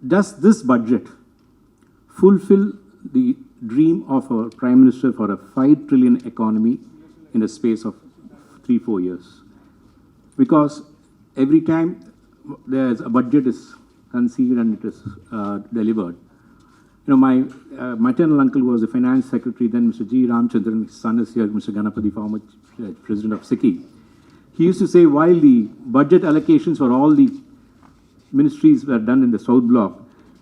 does this budget fulfill the dream of our Prime Minister for a 5 trillion economy in a space of 3-4 years? Because every time there's a budget is conceived and it is delivered. You know, my maternal uncle was the finance secretary, then Mr. G. Ramchandran, his son is here, Mr. Ganapati, former president of SICI. He used to say while the budget allocations for all the ministries were done in the South Block,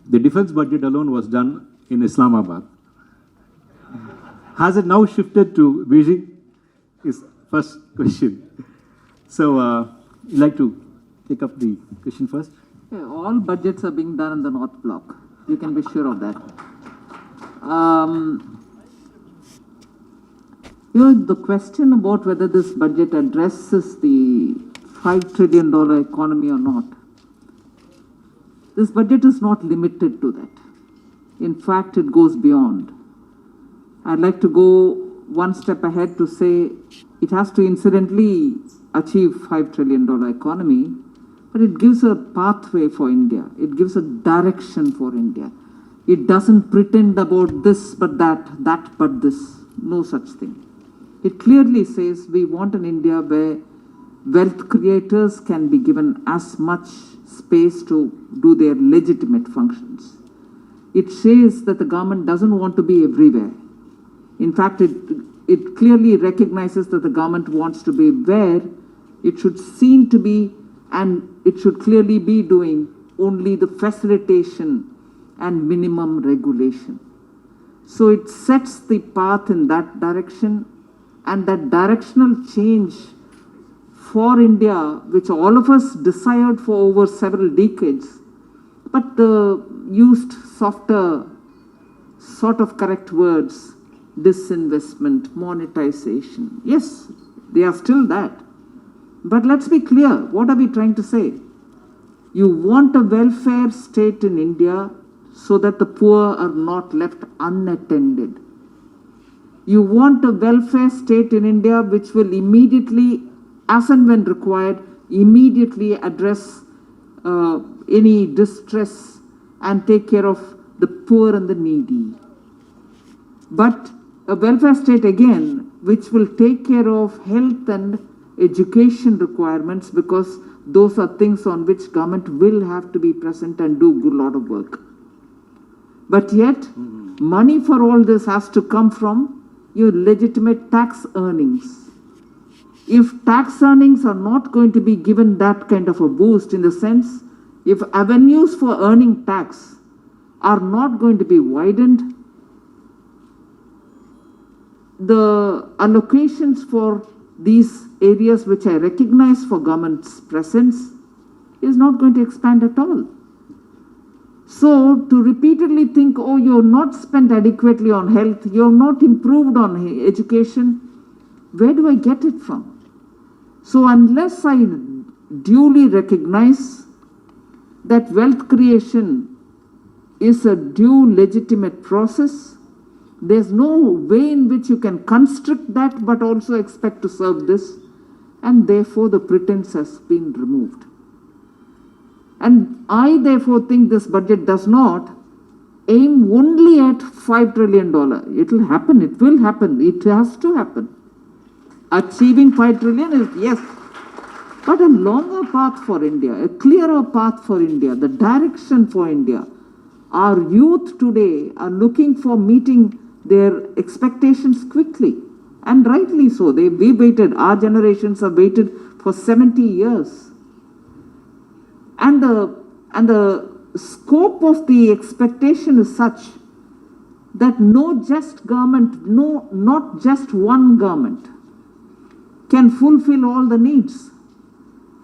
the defense budget alone was done in Islamabad. Has it now shifted to Beijing? Is first question. So, you'd like to take up the question first? Yeah, all budgets are being done in the North Block. You can be sure of that. You know, the question about whether this budget addresses the $5 trillion economy or not, this budget is not limited to that. In fact, it goes beyond. I'd like to go one step ahead to say it has to incidentally achieve $5 trillion economy, but it gives a pathway for India. It gives a direction for India. It doesn't pretend about this but that, that but this. No such thing. It clearly says we want an India where wealth creators can be given as much space to do their legitimate functions. It says that the government doesn't want to be everywhere. In fact, it clearly recognizes that the government wants to be where it should seem to be, and it should clearly be doing only the facilitation and minimum regulation. So it sets the path in that direction, and that directional change for India, which all of us desired for over several decades, but used softer, sort of correct words, disinvestment, monetization. Yes, they are still that. But let's be clear, what are we trying to say? You want a welfare state in India so that the poor are not left unattended. You want a welfare state in India which will immediately, as and when required, immediately address any distress and take care of the poor and the needy. But a welfare state again which will take care of health and education requirements, because those are things on which government will have to be present and do a good lot of work. But yet, money for all this has to come from your legitimate tax earnings. If tax earnings are not going to be given that kind of a boost, in the sense, if avenues for earning tax are not going to be widened, the allocations for these areas which I recognize for government's presence is not going to expand at all. So to repeatedly think, oh, you're not spent adequately on health, you're not improved on education, where do I get it from? So unless I duly recognize that wealth creation is a due legitimate process, there's no way in which you can constrict that but also expect to serve this, and therefore the pretense has been removed. And I therefore think this budget does not aim only at $5 trillion. It will happen, it will happen, it has to happen. Achieving 5 trillion is, yes, but a longer path for India, a clearer path for India, the direction for India. Our youth today are looking for meeting their expectations quickly, and rightly so. We waited, our generations have waited for 70 years. And the scope of the expectation is such that no just government, not just one government, can fulfill all the needs.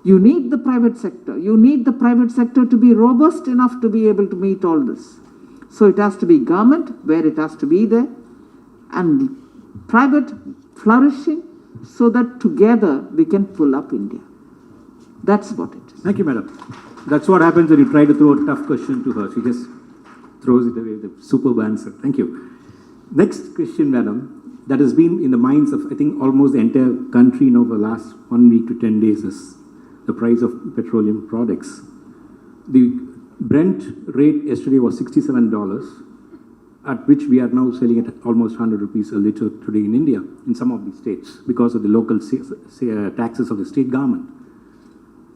You need the private sector. You need the private sector to be robust enough to be able to meet all this. So it has to be government where it has to be there, and private flourishing, so that together we can pull up India. That's what it is. Thank you, madam. That's what happens when you try to throw a tough question to her. She just throws it away with a superb answer. Thank you. Next question, madam, that has been in the minds of, I think, almost the entire country now for the last 1 week to 10 days is the price of petroleum products. The Brent rate yesterday was $67, at which we are now selling at almost 100 rupees a liter today in India, in some of these states, because of the local taxes of the state government.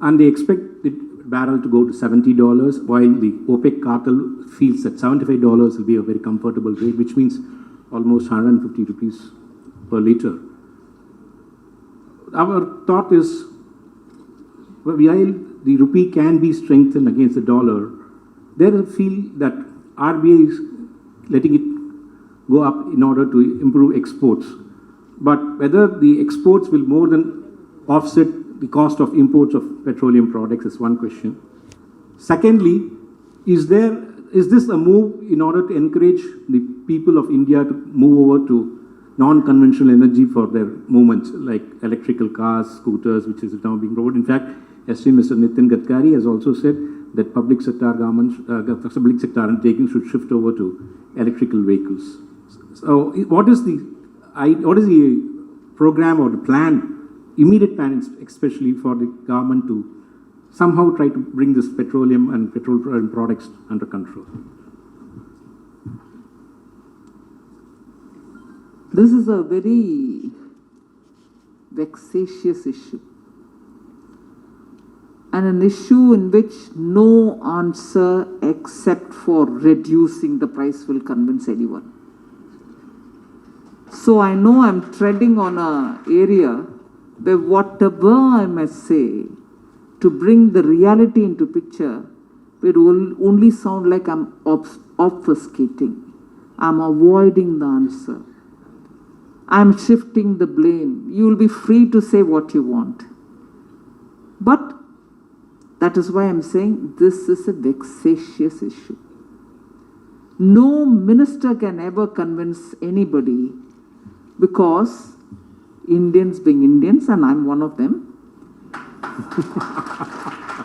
And they expect the barrel to go to $70, while the OPEC cartel feels that $75 will be a very comfortable rate, which means almost 150 rupees per liter. Our thought is, while the rupee can be strengthened against the dollar, they feel that RBI is letting it go up in order to improve exports. But whether the exports will more than offset the cost of imports of petroleum products is one question. Secondly, is this a move in order to encourage the people of India to move over to non-conventional energy for their movements, like electrical cars, scooters, which is now being promoted? In fact, yesterday Mr. Nitin Gadkari has also said that public sector undertakings should shift over to electrical vehicles. So, what is the program or the plan, immediate plan, especially for the government to somehow try to bring this petroleum and petroleum products under control? This is a very vexatious issue, and an issue in which no answer except for reducing the price will convince anyone. So I know I'm treading on an area where whatever I must say to bring the reality into picture, it will only sound like I'm obfuscating. I'm avoiding the answer. I'm shifting the blame. You will be free to say what you want. But that is why I'm saying this is a vexatious issue. No minister can ever convince anybody, because Indians being Indians, and I'm one of them,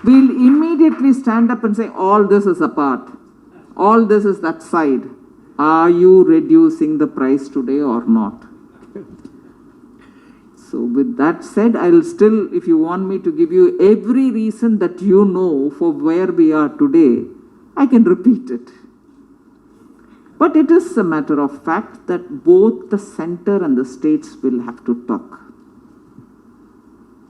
will immediately stand up and say, all this is apart. All this is that side. Are you reducing the price today or not? So with that said, I'll still, if you want me to give you every reason that you know for where we are today, I can repeat it. But it is a matter of fact that both the center and the states will have to talk.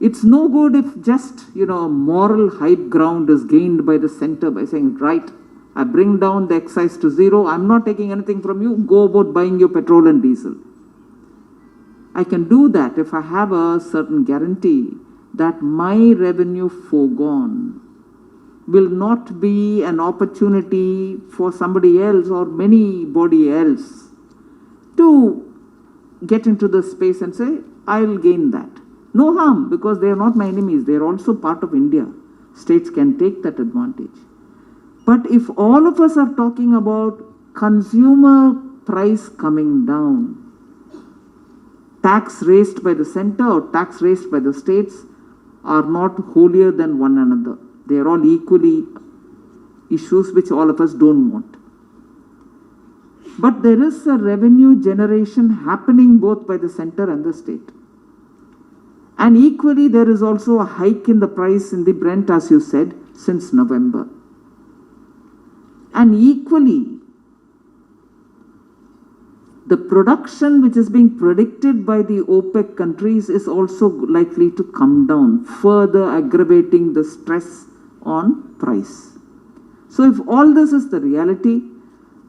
It's no good if just, moral high ground is gained by the center by saying, right, I bring down the excise to zero, I'm not taking anything from you, go about buying your petrol and diesel. I can do that if I have a certain guarantee that my revenue foregone will not be an opportunity for somebody else or anybody else to get into the space and say, I'll gain that. No harm, because they are not my enemies. They are also part of India. States can take that advantage. But if all of us are talking about consumer price coming down, tax raised by the center or tax raised by the states are not holier than one another. They are all equally issues which all of us don't want. But there is a revenue generation happening both by the center and the state. And equally, there is also a hike in the price in the Brent, as you said, since November. And equally, the production which is being predicted by the OPEC countries is also likely to come down, further aggravating the stress on price. So if all this is the reality,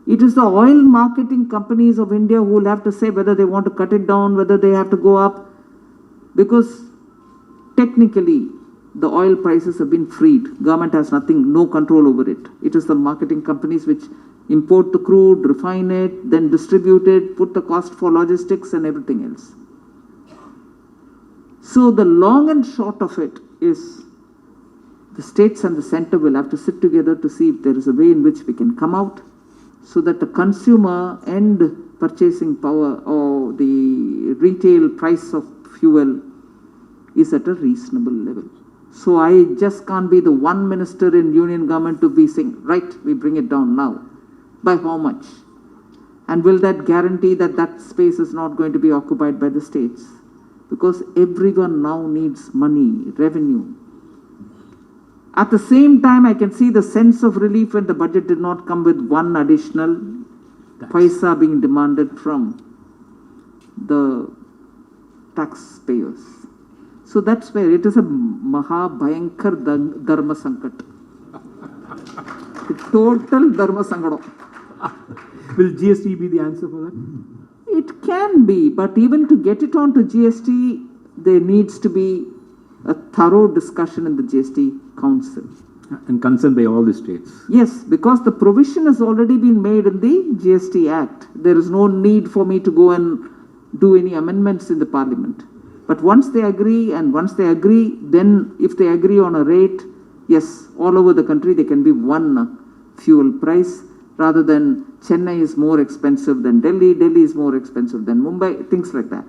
it is the oil marketing companies of India who will have to say whether they want to cut it down, whether they have to go up, because technically the oil prices have been freed. Government has no control over it. It is the marketing companies which import the crude, refine it, then distribute it, put the cost for logistics and everything else. So the long and short of it is the states and the center will have to sit together to see if there is a way in which we can come out so that the consumer and purchasing power or the retail price of fuel is at a reasonable level. So I just can't be the one minister in union government to be saying, right, we bring it down now. By how much? And will that guarantee that that space is not going to be occupied by the states? Because everyone now needs money, revenue. At the same time, I can see the sense of relief when the budget did not come with one additional paisa being demanded from the taxpayers. So that's where it is a Maha Bhayankar Dharma Sankat. Total Dharma Sangadam. Will GST be the answer for that? It can be, but even to get it onto GST, there needs to be a thorough discussion in the GST Council. And concerned by all the states. Yes, because the provision has already been made in the GST Act. There is no need for me to go and do any amendments in the Parliament. But once they agree, then if they agree on a rate, yes, all over the country there can be one fuel price, rather than Chennai is more expensive than Delhi, Delhi is more expensive than Mumbai, things like that.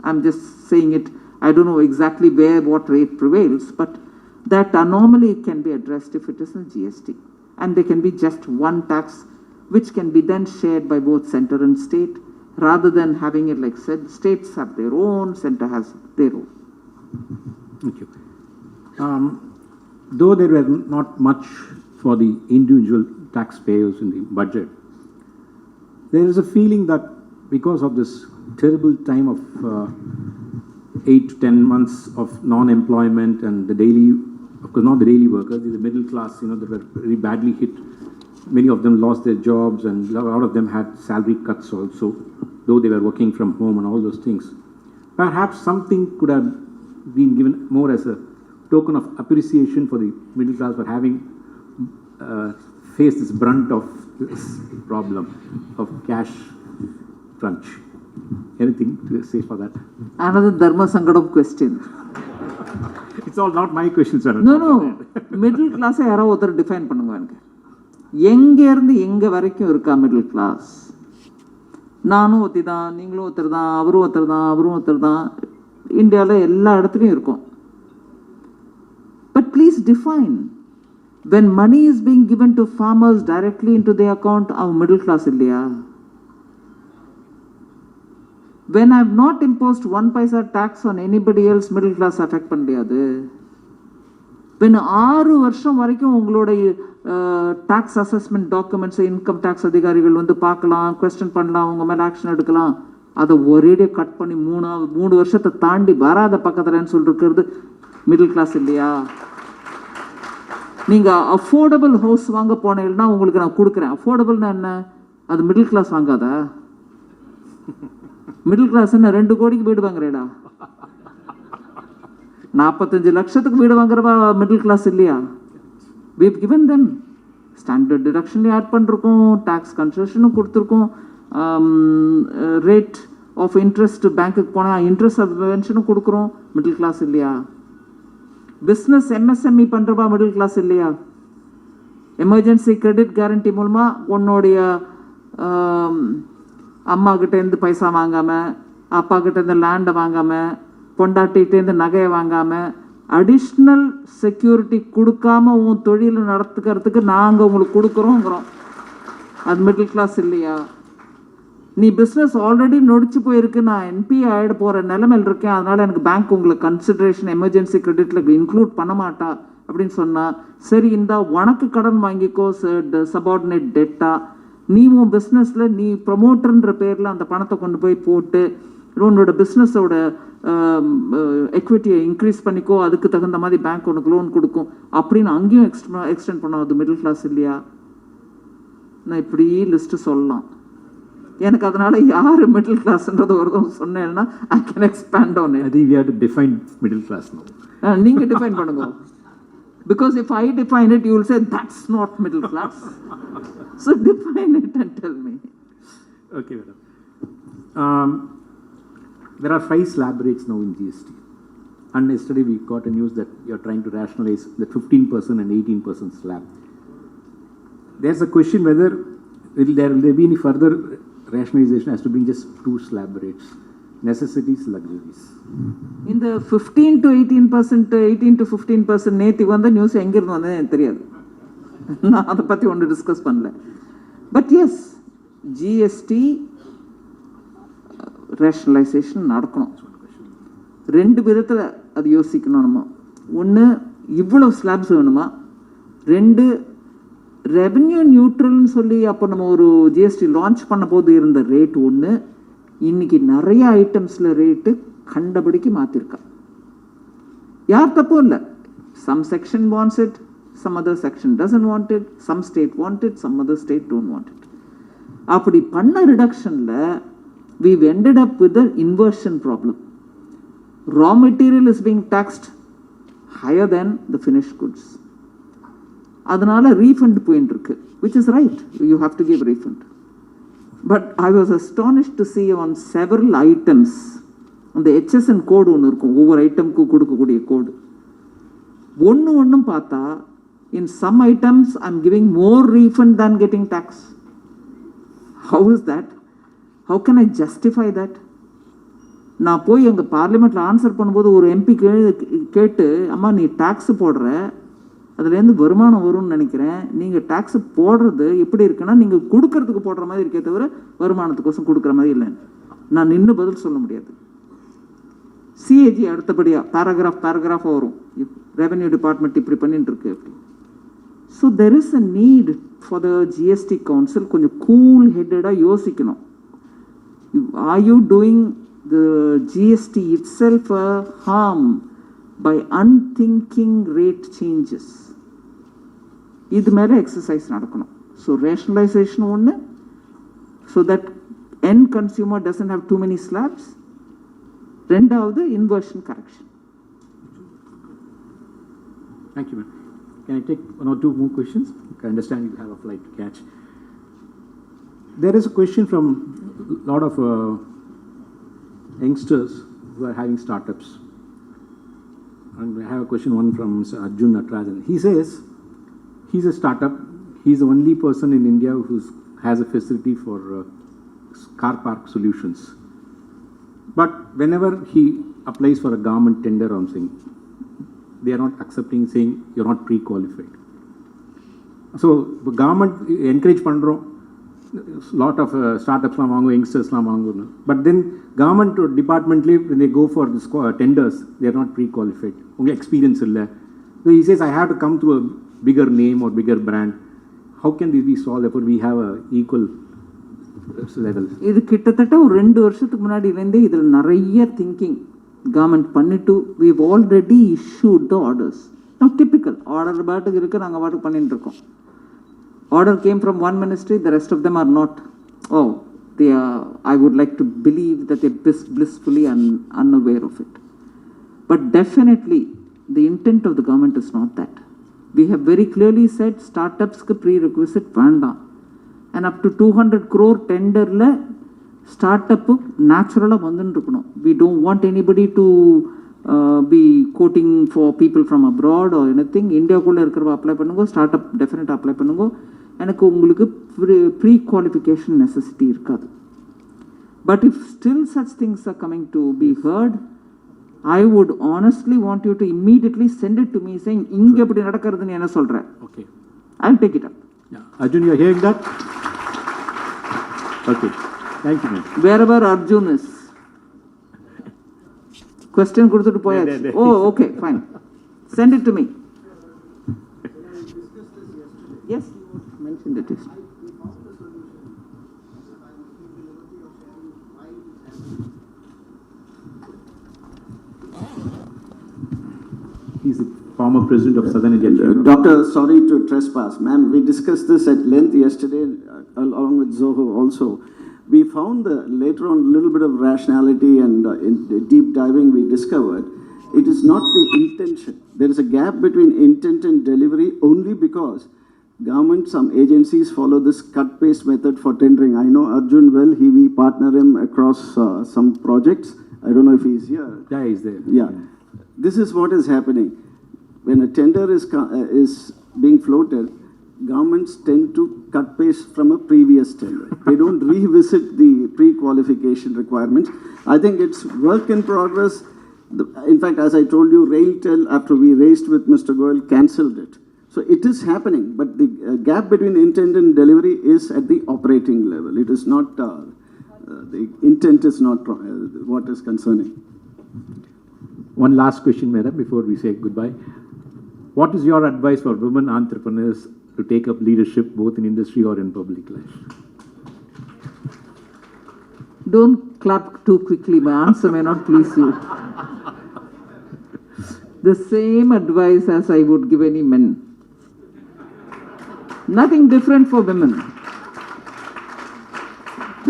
I'm just saying it, I don't know exactly what rate prevails, but that anomaly can be addressed if it is in GST. And there can be just one tax, which can be then shared by both center and state, rather than having it like said, states have their own, center has their own. Thank you. Though there were not much for the individual taxpayers in the budget, there is a feeling that because of this terrible time of 8 to 10 months of non-employment and the daily, of course not the daily workers, the middle class, that were very badly hit. Many of them lost their jobs and a lot of them had salary cuts also, though they were working from home and all those things. Perhaps something could have been given more as a token of appreciation for the middle class for having faced this brunt of this problem of cash crunch. Anything to say for that? Another Dharma Sangadam question. It's all not my questions, sir. No. Middle class யாரோ ஒருத்தர் define பண்ணுங்க எனக்கு. எங்க இருந்து எங்க வரைக்கும் இருக்கா middle class? நானும் ஒருத்தி தான், நீங்களும் ஒருத்தர் தான், அவரும் ஒருத்தர் தான், அவரும் ஒருத்தர் தான். இந்தியாவில் எல்லா இடத்துலையும் இருக்கும். But please define. When money is being given to farmers directly into their account, our middle class இல்லையா? When I have not imposed 1 paisa tax on anybody else, middle class affect பண்ணலையாது. When 6 வருஷம் வரைக்கும் உங்களோட tax assessment documents, income tax அதிகாரிகள் வந்து பார்க்கலாம், question பண்ணலாம், உங்க மேல ஆக்ஷன் எடுக்கலாம், அதை ஒரேடியே கட் பண்ணி 3 வருஷத்தை தாண்டி வராத பக்கத்துலன்னு சொல்லிருக்கிறது மிடில் கிளாஸ் இல்லையா? நீங்க அஃபோர்டபுள் ஹவுஸ் வாங்க போனீங்கன்னா உங்களுக்கு நான் கொடுக்குறேன். அஃபோர்டபுள்னா என்ன? அது மிடில் கிளாஸ் வாங்காதா? மிடில் கிளாஸ் என்ன 2 கோடிக்கு வீடு வாங்குறேடா? 45 லட்சத்துக்கு வீடு வாங்குறவா மிடில் கிளாஸ் இல்லையா? We have given them standard deduction add பண்ணிருக்கோம், டாக்ஸ் கன்செஷனும் கொடுத்துருக்கோம், ரேட் ஆஃப் இன்ட்ரெஸ்ட் பேங்க்குக்கு போனால் இன்ட்ரெஸ்ட் சப்வென்ஷனும் கொடுக்குறோம். மிடில் கிளாஸ் இல்லையா? பிஸ்னஸ் எம்எஸ்எம்இ பண்ணுறவா மிடில் கிளாஸ் இல்லையா? எமர்ஜென்சி கிரெடிட் கேரண்டி மூலமாக உன்னுடைய அம்மா கிட்டேருந்து பைசா வாங்காமல், அப்பா கிட்டேருந்து லேண்டை வாங்காமல், பொண்டாட்டிகிட்டேருந்து நகையை வாங்காமல், அடிஷ்னல் செக்யூரிட்டி கொடுக்காம உன் தொழிலை நடத்துக்கிறதுக்கு நாங்கள் உங்களுக்கு கொடுக்குறோங்கிறோம். அது மிடில் கிளாஸ் இல்லையா? நீ பிஸ்னஸ் ஆல்ரெடி நொடிச்சு போயிருக்கு, நான் என்பி ஆகிட போகிற நிலைமையில் இருக்கேன், அதனால் எனக்கு பேங்க் உங்களுக்கு கன்சிடரேஷன் எமர்ஜென்சி கிரெடிட்டில் இன்க்ளூட் பண்ண மாட்டா அப்படின்னு சொன்னால், சரி இந்த உனக்கு கடன் வாங்கிக்கோ சபார்டினேட் டெட்டா, நீ உன் பிஸ்னஸில் நீ ப்ரமோட்டர்ன்ற பேரில் அந்த பணத்தை கொண்டு போய் போட்டு உன்னோட பிஸ்னஸோட எக்விட்டியை இன்க்ரீஸ் பண்ணிக்கோ, அதுக்கு தகுந்த மாதிரி பேங்க் உனக்கு லோன் கொடுக்கும் அப்படின்னு அங்கேயும் எக்ஸ்டெண்ட் பண்ணோம். அது மிடில் கிளாஸ் இல்லையா? நான் இப்படி லிஸ்ட்டு சொல்லலாம். எனக்கு அதனால யார் மிடில் கிளாஸ்ன்றது ஒருத்தவங்க சொன்னேன்னா I can expand on it. I think we have to define middle class now. நீங்க டிஃபைன் பண்ணுங்க. Because if I define it, you will say that's not middle class. So define it and tell me. Okay, madam. There are 5 slab rates now in GST. And yesterday we got a news that you are trying to rationalize the 15% and 18% slab. There's a question whether will there be any further rationalization as to being just 2 slab rates, necessities, luxuries. In the 15 to 18%, 18 to 15% நேத்தி வந்த news எங்கிருந்து வந்தது எனக்கு தெரியாது. நான் அதை பற்றி ஒன்று டிஸ்கஸ் பண்ணல. பட் எஸ், ஜிஎஸ்டி ரேஷனலைசேஷன் நடக்கணும். 2 விதத்தில் அது யோசிக்கணும். நம்ம ஒன்று, இவ்வளோ ஸ்லாப்ஸ் வேணுமா, ரெண்டு ரெவென்யூ நியூட்ரல்னு சொல்லி அப்போ நம்ம ஒரு ஜிஎஸ்டி லான்ச் பண்ண போது இருந்த ரேட் ஒன்று, இன்னைக்கு நிறைய ஐட்டம்ஸில் ரேட்டு கண்டபடிக்கு மாற்றிருக்கா. யார் தப்பும் இல்லை. Some section wants it, some other section doesn't want it, some state want it, some other state don't want it. அப்படி பண்ண ரிடக்ஷன்ல we've ended up with an inversion problem. Raw material is being taxed higher than the finished goods. அதனால refund போயிட்டு இருக்கு, which is right, you have to give refund. But I was astonished to see on several items அந்த HSN கோடு ஒன்று இருக்கும், ஒவ்வொரு ஐட்டமுக்கு கொடுக்கக்கூடிய கோடு. ஒன்றும் பார்த்தா in some items I'm giving more refund than getting tax. How is that? How can I justify that? நான் போய் எங்கள் பார்லிமெண்ட்டில் ஆன்சர் பண்ணும்போது ஒரு எம்பி கேட்டு, அம்மா நீ டேக்ஸ் போடுற, அதுலேருந்து வருமானம் வரும்னு நினைக்கிறேன், நீங்கள் டேக்ஸ் போடுறது எப்படி இருக்குன்னா நீங்கள் கொடுக்கறதுக்கு போடுற மாதிரி இருக்கே தவிர வருமானத்துக்கோசம் கொடுக்குற மாதிரி இல்லைன்னு நான் நின்று பதில் சொல்ல முடியாது. சிஏஜி அடுத்தபடியாக பேராகிராஃபாக வரும், ரெவென்யூ டிபார்ட்மெண்ட் இப்படி பண்ணிட்டு இருக்கு அப்படி. So there is a need for the GST council கொஞ்சம் கூல் ஹெட்டடாக யோசிக்கணும். Are you doing the GST itself a harm by unthinking rate changes? இது மேலே எக்ஸசைஸ் நடக்கணும். ஸோ ரேஷனலைசேஷன் ஒன்று, so that end consumer doesn't have too many slabs. ரெண்டாவது inversion correction. Thank you, ma'am. Can I take one or two more questions? I understand you have a flight to catch. There is a question from a lot of youngsters who are having startups. And I have a question, one from Mr. Arjun Natarajan. He says he's a startup. He's the only person in India who has a facility for car park solutions. But whenever he applies for a government tender or something, they are not accepting, saying you're not pre-qualified. So the government encourage pandrom, lot of startups la vaangu, youngsters la vaangu, but then government departmently when they go for this tenders, they are not pre-qualified, only experience illa. So he says I have to come to a bigger name or bigger brand. How can this be solved? Therefore we have a equal level. இது கிட்டத்தட்ட ஒரு 2 வருஷத்துக்கு முன்னாடிலேருந்தே இதில் நிறைய thinking government பண்ணிட்டு we've already issued the orders. Now typical order பாட்டுக்கு இருக்குது, நாங்கள் பாட்டுக்கு பண்ணிட்டு இருக்கோம். Order came from one ministry, the rest of them are not. Oh, they are, I would like to believe that they're blissfully unaware of it. But definitely the intent of the government is not that. We have very clearly said startups-க்கு prerequisite வேண்டாம். And up to 200 crore tenderல ஸ்டார்ட்-அப்பு நேச்சுரலாக வந்துட்டு இருக்கணும். We don't want anybody to be quoting for people from abroad or anything. இந்தியாவுக்குள்ளே இருக்கிறவ apply பண்ணுங்க, start up டெஃபினட்டாக apply பண்ணுங்க. எனக்கு உங்களுக்கு ப்ரீ குவாலிஃபிகேஷன் நெசசிட்டி இருக்காது. But if still such things are coming to be hurt, I would honestly want you to immediately send it to me saying இங்கே இப்படி நடக்கிறதுன்னு என்ன சொல்கிறேன். Okay. I'll take it up. Yeah. Arjun, you are hearing that? Okay. Thank you, ma'am. Wherever Arjun is. Question கொடுத்துட்டு போயாச்சு. Oh, okay, fine. Send it to me. Yes, you mentioned it. He's the former president of Southern India. Doctor, sorry to trespass. Ma'am, we discussed this at length yesterday along with Zoho also. We found later on a little bit of rationality and in deep diving we discovered it is not the intention. There is a gap between intent and delivery only because government, some agencies follow this cut-paste method for tendering. I know Arjun well, we partner him across some projects. I don't know if he's here. Yeah, he's there. Yeah. This is what is happening. When a tender is being floated, governments tend to cut paste from a previous tender. They don't revisit the pre-qualification requirements. I think it's work in progress. In fact, as I told you, RailTel, after we raised with Mr. Goyal, cancelled it. So it is happening, but the gap between intent and delivery is at the operating level. It is not, the intent is not what is concerning. One last question, madam, before we say goodbye. What is your advice for women entrepreneurs to take up leadership both in industry or in public life? Don't clap too quickly. My answer may not please you. The same advice as I would give any men. Nothing different for women.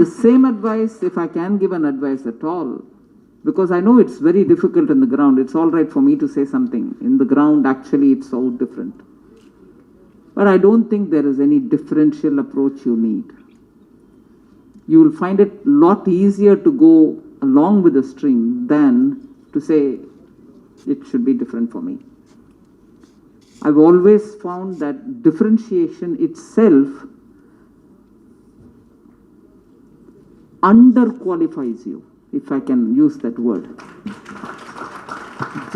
The same advice, if I can give an advice at all, because I know it's very difficult in the ground. It's all right for me to say something. In the ground, actually, it's all different. But I don't think there is any differential approach you need. You will find it a lot easier to go along with the stream than to say it should be different for me. I've always found that differentiation itself underqualifies you, if I can use that word.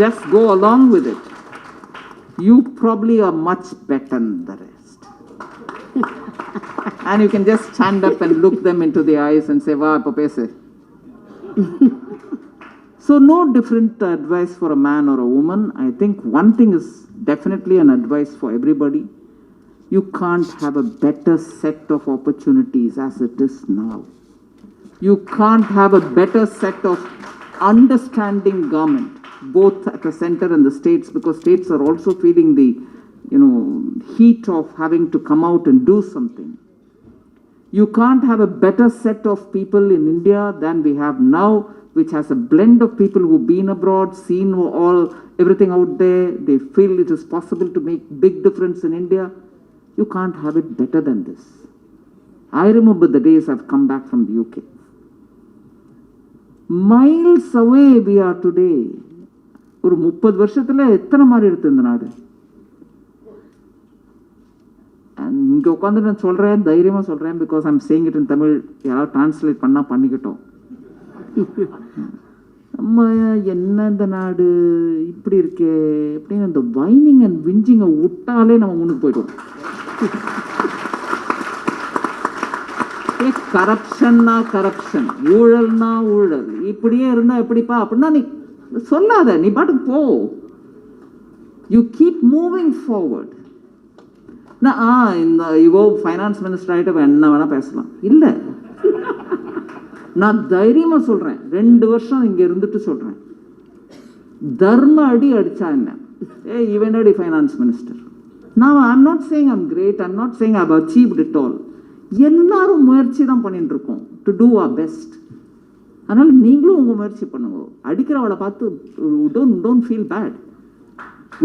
Just go along with it. You probably are much better than the rest. And you can just stand up and look them into the eyes and say, "Wow, papese." So no different advice for a man or a woman. I think one thing is definitely an advice for everybody. You can't have a better set of opportunities as it is now. You can't have a better set of understanding government, both at the center and the states, because states are also feeling the heat of having to come out and do something. You can't have a better set of people in India than we have now, which has a blend of people who've been abroad, seen everything out there. They feel it is possible to make big difference in India. You can't have it better than this. I remember the days I've come back from the UK. Miles away we are today. ஒரு 30 வருஷத்துல எத்தனை மாறி எடுத்து இந்த நாடு. இங்க உட்காந்து நான் சொல்றேன், தைரியமா சொல்றேன், because I'm saying it in Tamil. யாராவது டிரான்ஸ்லேட் பண்ணா பண்ணிக்கிட்டோம். நம்ம என்ன இந்த நாடு இப்படி இருக்கே அப்படின்னு இந்த வைனிங் அண்ட் விஞ்சிங்கை விட்டாலே நம்ம முன்னுக்கு போயிடுவோம். கரப்ஷன்னா கரப்ஷன், ஊழல்னா ஊழல், இப்படியே இருந்தா எப்படிப்பா அப்படின்னா நீ சொல்லாத, நீ பாட்டுக்கு போ. You keep moving forward. இந்த இவோ ஃபைனான்ஸ் மினிஸ்டர் ஆகிட்ட என்ன வேணா பேசலாம். இல்லை, நான் தைரியமா சொல்றேன், 2 வருஷம் இங்க இருந்துட்டு சொல்றேன், தர்ம அடி அடிச்சா என்ன, இவன் அடி ஃபைனான்ஸ் மினிஸ்டர். நான் I'm not saying I'm great, I'm not saying I have achieved it all. எல்லாரும் முயற்சி தான் பண்ணிட்டு இருக்கோம் டு டூ அவர் பெஸ்ட். அதனால நீங்களும் உங்க முயற்சி பண்ணுங்க. அடிக்கிறவளை பார்த்து டோன்ட் ஃபீல் பேட்.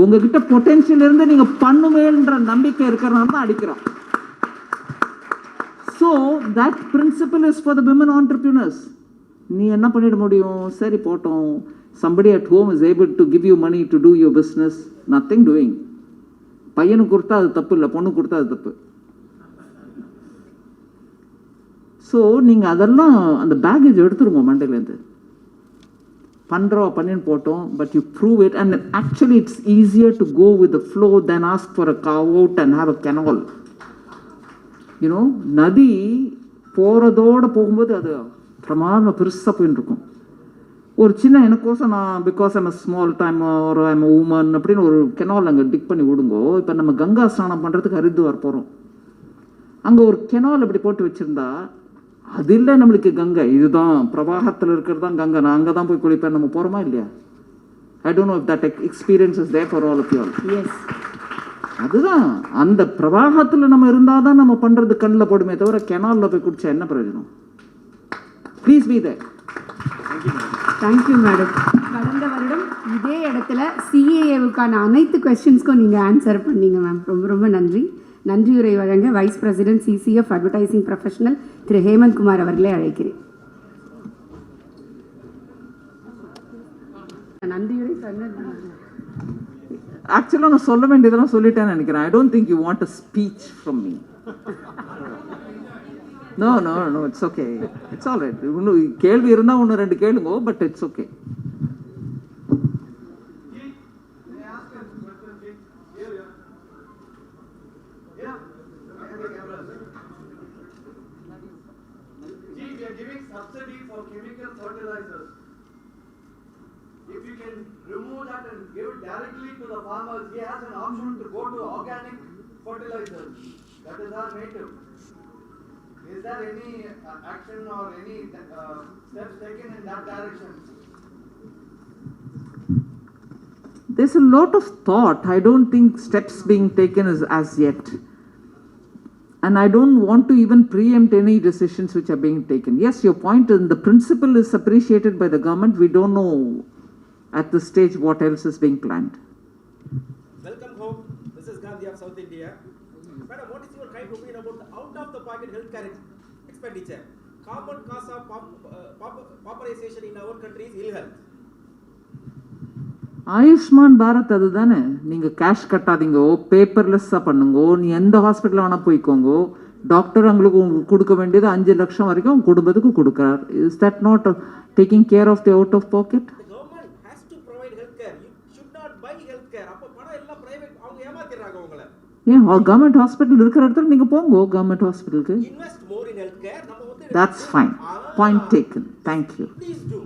உங்ககிட்ட பொட்டென்ஷியல் இருந்து நீங்க பண்ணுவேன்ற நம்பிக்கை இருக்கிறனால தான் அடிக்கிறோம். So that principle is for the women entrepreneurs. நீ என்ன பண்ணிட முடியும்? சரி போட்டோம். Somebody at home is able to give you money to do your business. Nothing doing. பையனுக்கு கொடுத்தா அது தப்பு இல்லை, பொண்ணு கொடுத்தா அது தப்பு. ஸோ நீங்கள் அதெல்லாம் அந்த பேக்கேஜ் எடுத்துருங்க மண்டையிலேருந்து. பண்ணின்னு போட்டோம், but you prove it and actually it's easier to go with the flow than ask for a carve out and have a canal. நதி போகிறதோடு போகும்போது அது பிரமாதமாக பெருசாக போயின்னு இருக்கும். ஒரு சின்ன எனக்கோசம் நான் because I'm a small time ஒரு ஐம் அ உமன் அப்படின்னு ஒரு கெனால் அங்கே டிக் பண்ணி விடுங்கோ. இப்போ நம்ம கங்கா ஸ்நானம் பண்ணுறதுக்கு ஹரித்வார் போகிறோம். அங்கே ஒரு கெனால் அப்படி போட்டு வச்சுருந்தா அது இல்லை நம்மளுக்கு கங்கை, இதுதான் பிரவாகத்தில் இருக்கிறது தான் கங்கை, நான் அங்கே தான் போய் குளிப்பேன். நம்ம போகிறோமா இல்லையா? I don't know if that experience is there for all of you all. Yes, அதுதான் அந்த பிரவாகத்தில் நம்ம இருந்தால் தான் நம்ம பண்ணுறது கண்ணில் போடுமே தவிர கெனாலில் போய் குடிச்சா என்ன பிரயோஜனம்? Please be there. Thank you madam. கடந்த வருடம் இதே இடத்துல சிஏஏவுக்கான அனைத்து கொஸ்டின்ஸ்க்கும் நீங்கள் ஆன்சர் பண்ணீங்க மேம். ரொம்ப ரொம்ப நன்றி. நன்றியுரை வழங்க vice president CCF advertising professional திரு ஹேமந்த் குமார் அவர்களை அழைக்கிறேன். நன்றியுரை சொன்னது ஆக்சுவலாக நான் சொல்ல வேண்டியதெல்லாம் சொல்லிட்டேன்னு நினைக்கிறேன். I don't think you want a speech from me. No no no, it's okay, it's all right. இன்னும் கேள்வி இருந்தால் ஒன்று 2 கேளுங்கோ, but it's okay. Subsidy for chemical fertilizers. If you can remove that and give it directly to the farmers, he has an option to go to organic fertilizers. That is our native. Is there any action or any steps taken in that direction? There's a lot of thought. I don't think steps being taken is as yet. And I don't want to even preempt any decisions which are being taken. Yes, your point and the principle is appreciated by the government. We don't know at this stage what else is being planned. Welcome home. This is Gandhi of South India. Madam, what is your kind opinion about the out-of-the-pocket healthcare expenditure? Common cause of pauperization in our country is ill health. Ayushman Bharat அதுதானே. நீங்கள் cash கட்டாதீங்கோ, பேப்பர்லெஸ்ஸாக பண்ணுங்கோ, நீ எந்த hospital வேணால் போய்க்கோங்கோ, doctor உங்களுக்கு கொடுக்க வேண்டியது 5 லட்சம் வரைக்கும் உங்கள் குடும்பத்துக்கு கொடுக்குறார். Is that not taking care of the out of pocket? The government has to provide healthcare. You should not buy healthcare. அப்போ பணம் எல்லாம் private, அவங்க ஏமாத்திடுறாங்க உங்களை. ஏன் கவர்மெண்ட் ஹாஸ்பிட்டல் இருக்கிற இடத்துல நீங்கள் போங்கோ கவர்மெண்ட் ஹாஸ்பிட்டலுக்கு. Invest more in healthcare. நம்ம வந்து That's fine. Point taken. Thank you. Please do.